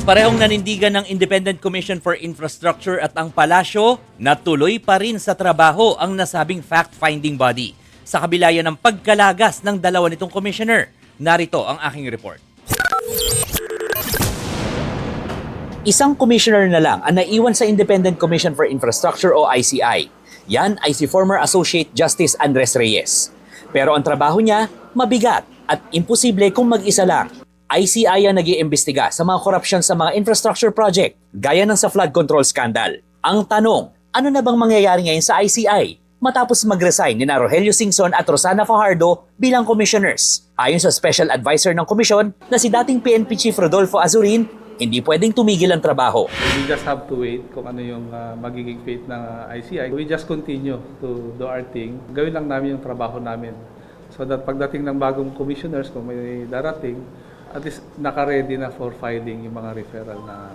Parehong nanindigan ng Independent Commission for Infrastructure at ang Palasyo na tuloy pa rin sa trabaho ang nasabing fact-finding body. Sa kabila yan ng pagkalagas ng dalawa nitong commissioner. Narito ang aking report. Isang commissioner na lang ang naiwan sa Independent Commission for Infrastructure o ICI. Yan ay si former Associate Justice Andres Reyes. Pero ang trabaho niya, mabigat at imposible kung mag-isa lang. ICI ang nag-iimbestiga sa mga korupsyon sa mga infrastructure project, gaya ng sa flood control scandal. Ang tanong, ano na bang mangyayari ngayon sa ICI matapos mag-resign ni Rogelio Singson at Rosana Fajardo bilang commissioners? Ayon sa special advisor ng komisyon na si dating PNP Chief Rodolfo Azurin, hindi pwedeng tumigil ang trabaho. We just have to wait kung ano yung magiging fate ng ICI. We just continue to do our thing. Gawin lang namin yung trabaho namin. So that pagdating ng bagong commissioners, kung may darating, at least naka-ready na for filing yung mga referral na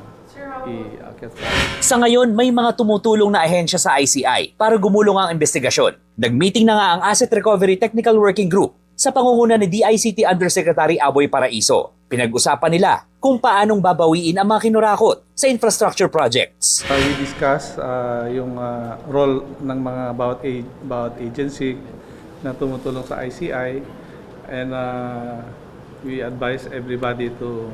i-akyat sa. Sa ngayon, may mga tumutulong na ahensya sa ICI para gumulong ang investigasyon. Nag-meeting na nga ang Asset Recovery Technical Working Group sa pangunguna ni DICT Undersecretary Aboy Paraiso. Pinag-usapan nila kung paanong babawiin ang mga kinurakot sa infrastructure projects. We discuss yung role ng mga bawat agency na tumutulong sa ICI, and we advise everybody to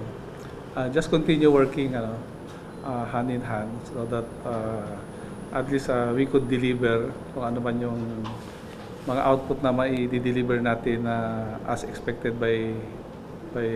just continue working hand in hand so that at least we could deliver kung ano man yung mga output na mai-deliver natin as expected by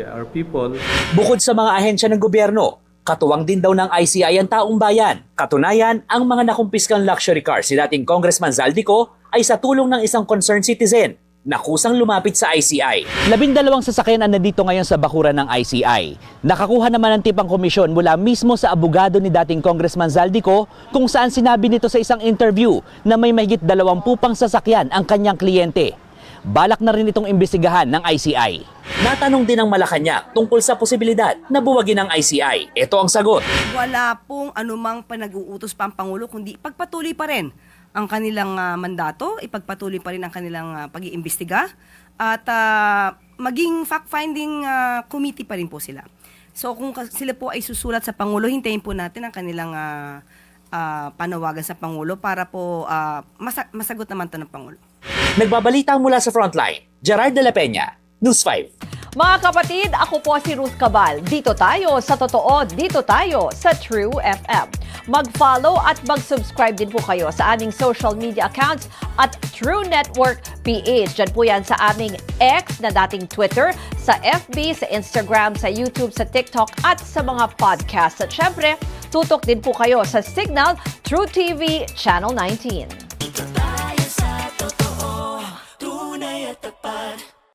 our people. Bukod sa mga ahensya ng gobyerno, katuwang din daw ng ICI ang taong bayan. Katunayan, ang mga nakumpiskang luxury cars si dating Congressman Zaldico ay sa tulong ng isang concerned citizen na kusang lumapit sa ICI. 12 sasakyan ang nandito ngayon sa bakuran ng ICI. Nakakuha naman ng tipang komisyon mula mismo sa abogado ni dating Congressman Zaldico, kung saan sinabi nito sa isang interview na may mahigit 20 pang sasakyan ang kanyang kliyente. Balak na rin itong imbestigahan ng ICI. Natanong din ng Malacanang tungkol sa posibilidad na buwagin ng ICI. Ito ang sagot. Wala pong anumang panag-uutos pa ang Pangulo, kundi ipagpatuloy pa rin ang kanilang mandato, ipagpatuloy pa rin ang kanilang pag-iimbestiga, at maging fact-finding committee pa rin po sila. So kung sila po ay susulat sa Pangulo, hintayin po natin ang kanilang panawagan sa Pangulo para po masagot naman ito ng Pangulo. Nagbabalita mula sa Frontline, Gerard de la Peña, News 5. Mga kapatid, ako po si Ruth Cabal. Dito tayo sa totoo, dito tayo sa True FM. Mag-follow at mag-subscribe din po kayo sa aming social media accounts at True Network PH. Diyan po yan sa aming X na dating Twitter, sa FB, sa Instagram, sa YouTube, sa TikTok at sa mga podcast. At syempre, tutok din po kayo sa Signal True TV Channel 19.